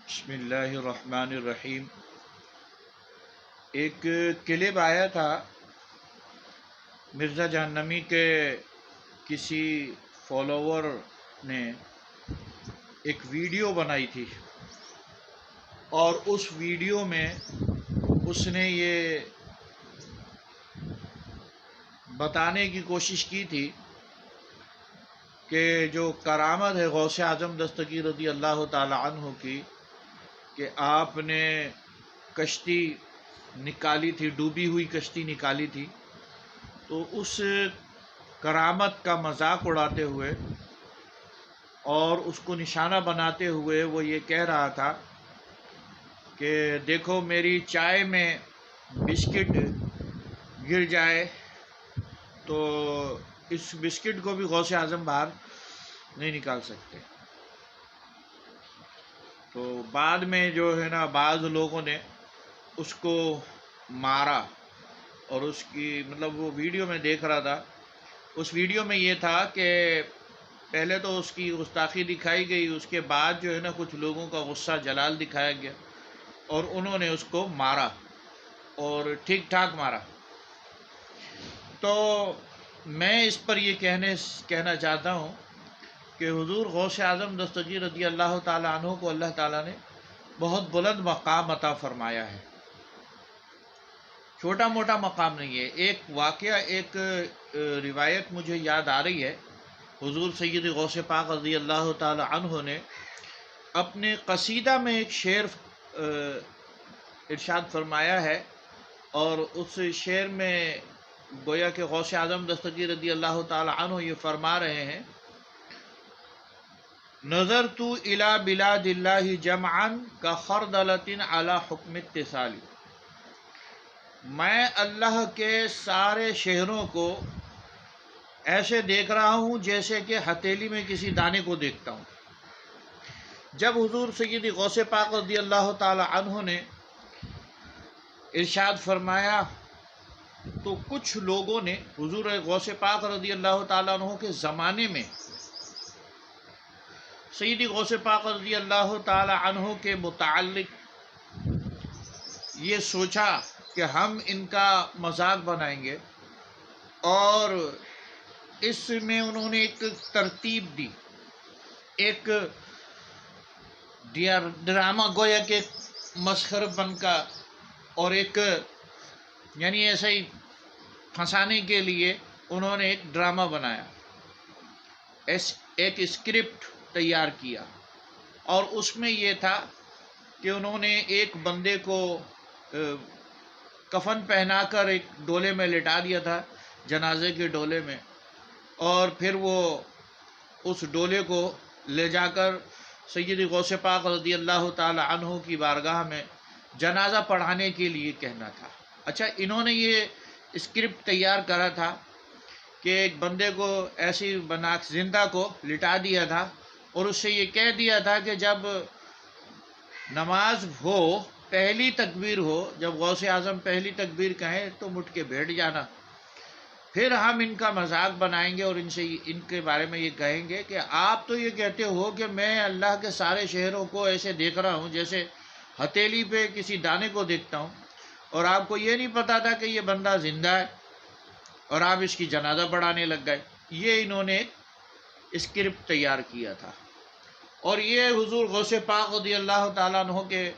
بسم اللہ الرحمن الرحیم۔ ایک کلپ آیا تھا مرزا جہنمی کے کسی فالوور نے ایک ویڈیو بنائی تھی، اور اس ویڈیو میں اس نے یہ بتانے کی کوشش کی تھی کہ جو کرامت ہے غوث اعظم دستگیر رضی اللہ تعالی عنہ کی، کہ آپ نے کشتی نکالی تھی، ڈوبی ہوئی کشتی نکالی تھی، تو اس کرامت کا مذاق اڑاتے ہوئے اور اس کو نشانہ بناتے ہوئے وہ یہ کہہ رہا تھا کہ دیکھو میری چائے میں بسکٹ گر جائے تو اس بسکٹ کو بھی غوث اعظم باہر نہیں نکال سکتے۔ تو بعد میں جو ہے نا بعض لوگوں نے اس کو مارا، اور اس کی مطلب وہ ویڈیو میں دیکھ رہا تھا، اس ویڈیو میں یہ تھا کہ پہلے تو اس کی گستاخی دکھائی گئی، اس کے بعد جو ہے نا کچھ لوگوں کا غصہ جلال دکھایا گیا اور انہوں نے اس کو مارا، اور ٹھیک ٹھاک مارا۔ تو میں اس پر یہ کہنا چاہتا ہوں کہ حضور غوث اعظم دستگیر رضی اللہ تعالیٰ عنہ کو اللہ تعالیٰ نے بہت بلند مقام عطا فرمایا ہے، چھوٹا موٹا مقام نہیں ہے۔ ایک واقعہ، ایک روایت مجھے یاد آ رہی ہے، حضور سید غوث پاک رضی اللہ تعالی عنہ نے اپنے قصیدہ میں ایک شعر ارشاد فرمایا ہے، اور اس شعر میں گویا کہ غوث اعظم دستگیر رضی اللہ تعالی عنہ یہ فرما رہے ہیں: نظرت الی بلاد اللہ جمعا کخردلۃ علی حکم اتصالی، میں اللہ کے سارے شہروں کو ایسے دیکھ رہا ہوں جیسے کہ ہتھیلی میں کسی دانے کو دیکھتا ہوں۔ جب حضور سید غوث پاک رضی اللہ تعالی عنہ نے ارشاد فرمایا تو کچھ لوگوں نے حضور غوث پاک رضی اللہ تعالی عنہ کے زمانے میں سید غوث پاک رضی اللہ تعالی عنہ کے متعلق یہ سوچا کہ ہم ان کا مذاق بنائیں گے، اور اس میں انہوں نے ایک ترتیب دی، ایک ڈرامہ گویا کہ مسخر بن کا، اور ایک یعنی ایسے ہی پھنسانے کے لیے انہوں نے ایک ڈرامہ بنایا، ایک اسکرپٹ تیار کیا، اور اس میں یہ تھا کہ انہوں نے ایک بندے کو کفن پہنا کر ایک ڈولے میں لٹا دیا تھا، جنازے کے ڈولے میں، اور پھر وہ اس ڈولے کو لے جا کر سید غوث پاک رضی اللہ تعالی عنہ کی بارگاہ میں جنازہ پڑھانے کے لیے کہنا تھا۔ اچھا، انہوں نے یہ اسکرپٹ تیار کرا تھا کہ ایک بندے کو ایسی بنا زندہ کو لٹا دیا تھا، اور اس سے یہ کہہ دیا تھا کہ جب نماز ہو، پہلی تکبیر ہو، جب غوث اعظم پہلی تکبیر کہیں تو اٹھ کے بیٹھ جانا، پھر ہم ان کا مذاق بنائیں گے اور ان کے بارے میں یہ کہیں گے کہ آپ تو یہ کہتے ہو کہ میں اللہ کے سارے شہروں کو ایسے دیکھ رہا ہوں جیسے ہتھیلی پہ کسی دانے کو دیکھتا ہوں، اور آپ کو یہ نہیں پتا تھا کہ یہ بندہ زندہ ہے، اور آپ اس کی جنازہ پڑھانے لگ گئے۔ یہ انہوں نے اسکرپٹ تیار کیا تھا، اور یہ حضور غوث پاک رضی اللہ تعالیٰ عنہ کے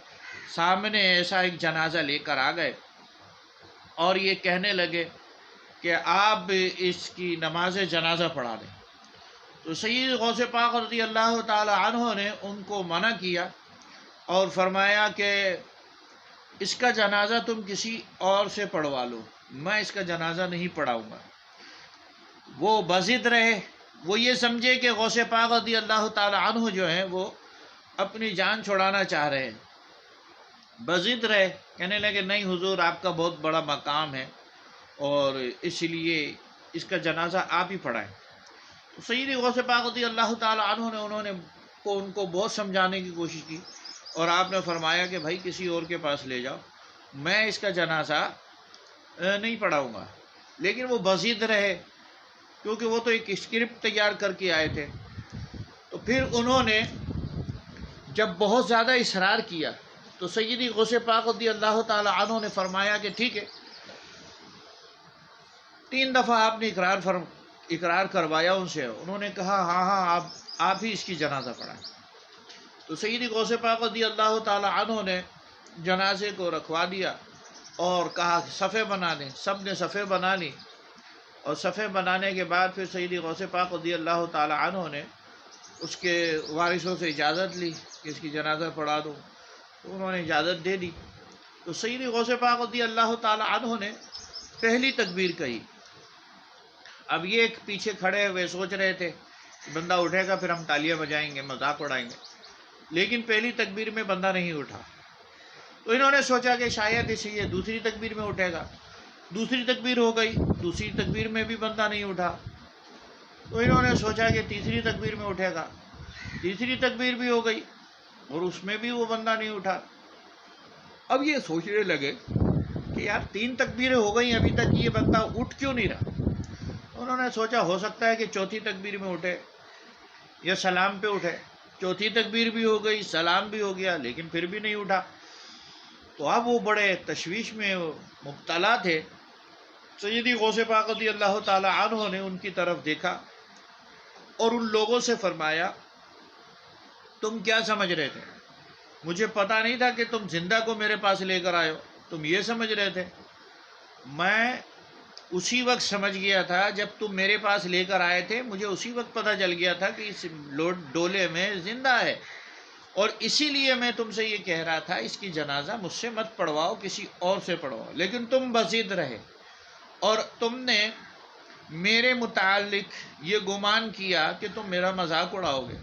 سامنے ایسا ایک جنازہ لے کر آ گئے، اور یہ کہنے لگے کہ آپ اس کی نماز جنازہ پڑھا دیں۔ تو سید غوث پاک رضی اللہ تعالی عنہ نے ان کو منع کیا اور فرمایا کہ اس کا جنازہ تم کسی اور سے پڑھوا لو، میں اس کا جنازہ نہیں پڑھاؤں گا۔ وہ بضد رہے، وہ یہ سمجھے کہ غوث پاک رضی اللہ تعالی عنہ جو ہیں وہ اپنی جان چھڑانا چاہ رہے ہیں، بضد رہے، کہنے لگے نہیں حضور آپ کا بہت بڑا مقام ہے اور اس لیے اس کا جنازہ آپ ہی پڑھائیں۔ تو سید غوث پاک رضی اللہ تعالی عنہ نے ان کو بہت سمجھانے کی کوشش کی، اور آپ نے فرمایا کہ بھائی کسی اور کے پاس لے جاؤ، میں اس کا جنازہ نہیں پڑھاؤں گا۔ لیکن وہ بضد رہے، کیونکہ وہ تو ایک اسکرپٹ تیار کر کے آئے تھے۔ تو پھر انہوں نے جب بہت زیادہ اصرار کیا تو سیدی غوث پاک رضی اللہ تعالی عنہ نے فرمایا کہ ٹھیک ہے، 3 دفعہ آپ نے اقرار کروایا ان سے، انہوں نے کہا ہاں ہاں آپ ہی اس کی جنازہ پڑھائیں۔ تو سیدی غوث پاک رضی اللہ تعالی عنہ نے جنازے کو رکھوا دیا اور کہا کہ صفیں بنا لیں، سب نے صفیں بنا لی، اور صفیں بنانے کے بعد پھر سیدی غوث پاک رضی اللہ تعالی عنہ نے اس کے وارثوں سے اجازت لی کہ اس کی جنازہ پڑھا دو، تو انہوں نے اجازت دے دی۔ تو سیدی غوث پاک رضی اللہ تعالی عنہ نے پہلی تکبیر کہی۔ اب یہ ایک پیچھے کھڑے ہوئے سوچ رہے تھے کہ بندہ اٹھے گا پھر ہم تالیاں بجائیں گے، مذاق اڑائیں گے، لیکن پہلی تکبیر میں بندہ نہیں اٹھا، تو انہوں نے سوچا کہ شاید اسے یہ دوسری تکبیر میں اٹھے گا۔ دوسری تکبیر ہو گئی، دوسری تکبیر میں بھی بندہ نہیں اٹھا، تو انہوں نے سوچا کہ تیسری تکبیر میں اٹھے گا۔ تیسری تکبیر بھی ہو گئی اور اس میں بھی وہ بندہ نہیں اٹھا۔ اب یہ سوچنے لگے کہ یار 3 تکبیریں ہو گئی، ابھی تک یہ بندہ اٹھ کیوں نہیں رہا؟ انہوں نے سوچا ہو سکتا ہے کہ چوتھی تکبیر میں اٹھے یا سلام پہ اٹھے۔ چوتھی تکبیر بھی ہو گئی، سلام بھی ہو گیا، لیکن پھر بھی نہیں اٹھا۔ تو اب وہ بڑے تشویش میں مبتلا تھے۔ سیدی غوث پاک رضی اللہ تعالی عنہ نے ان کی طرف دیکھا اور ان لوگوں سے فرمایا تم کیا سمجھ رہے تھے؟ مجھے پتا نہیں تھا کہ تم زندہ کو میرے پاس لے کر آئے ہو، تم یہ سمجھ رہے تھے؟ میں اسی وقت سمجھ گیا تھا جب تم میرے پاس لے کر آئے تھے، مجھے اسی وقت پتا چل گیا تھا کہ اس ڈولے میں زندہ ہے، اور اسی لیے میں تم سے یہ کہہ رہا تھا اس کی جنازہ مجھ سے مت پڑھواؤ، کسی اور سے پڑھواؤ، لیکن تم بضد رہے اور تم نے میرے متعلق یہ گمان کیا کہ تم میرا مذاق اڑاؤ گے۔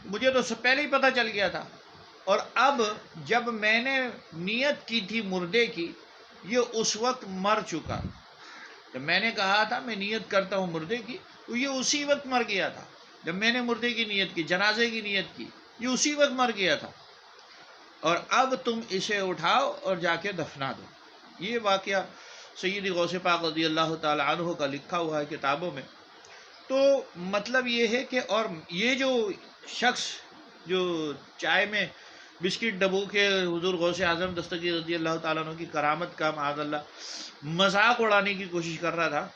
مجھے تو پہلے ہی پتہ چل گیا تھا، اور اب جب میں نے نیت کی تھی مردے کی، یہ اس وقت مر چکا۔ جب میں نے کہا تھا میں نیت کرتا ہوں مردے کی، تو یہ اسی وقت مر گیا تھا۔ جب میں نے مردے کی نیت کی، جنازے کی نیت کی، یہ اسی وقت مر گیا تھا، اور اب تم اسے اٹھاؤ اور جا کے دفنا دو۔ یہ واقعہ سیدی غوث پاک رضی اللہ تعالی عنہ کا لکھا ہوا ہے کتابوں میں۔ تو مطلب یہ ہے کہ، اور یہ جو شخص جو چائے میں بسکٹ ڈبو کے حضور غوث اعظم دستگیر رضی اللہ تعالیٰ عنہ کی کرامت کا معاذ اللہ مذاق اڑانے کی کوشش کر رہا تھا،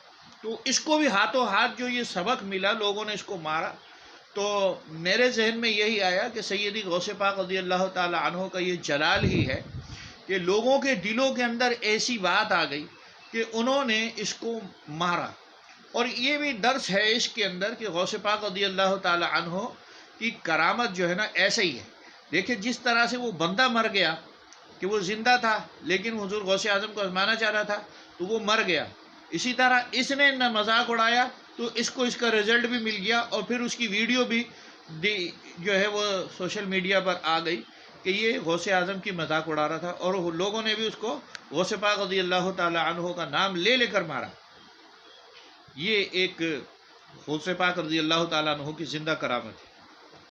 تو اس کو بھی ہاتھوں ہاتھ جو یہ سبق ملا، لوگوں نے اس کو مارا، تو میرے ذہن میں یہی آیا کہ سیدی غوث پاک رضی اللہ تعالی عنہ کا یہ جلال ہی ہے کہ لوگوں کے دلوں کے اندر ایسی بات آ گئی کہ انہوں نے اس کو مارا۔ اور یہ بھی درس ہے اس کے اندر کہ غوث پاک رضی اللہ تعالی عنہ کی کرامت جو ہے نا ایسا ہی ہے۔ دیکھیں جس طرح سے وہ بندہ مر گیا کہ وہ زندہ تھا لیکن حضور غوث اعظم کو آزمانا چاہ رہا تھا تو وہ مر گیا، اسی طرح اس نے نہ مذاق اڑایا تو اس کو اس کا رزلٹ بھی مل گیا، اور پھر اس کی ویڈیو بھی جو ہے وہ سوشل میڈیا پر آ گئی کہ یہ غوث اعظم کی مذاق اڑا رہا تھا، اور لوگوں نے بھی اس کو غوث پاک رضی اللہ تعالی عنہ کا نام لے لے کر مارا۔ یہ ایک غوث پاک رضی اللہ تعالی عنہ کی زندہ کرامت ہے۔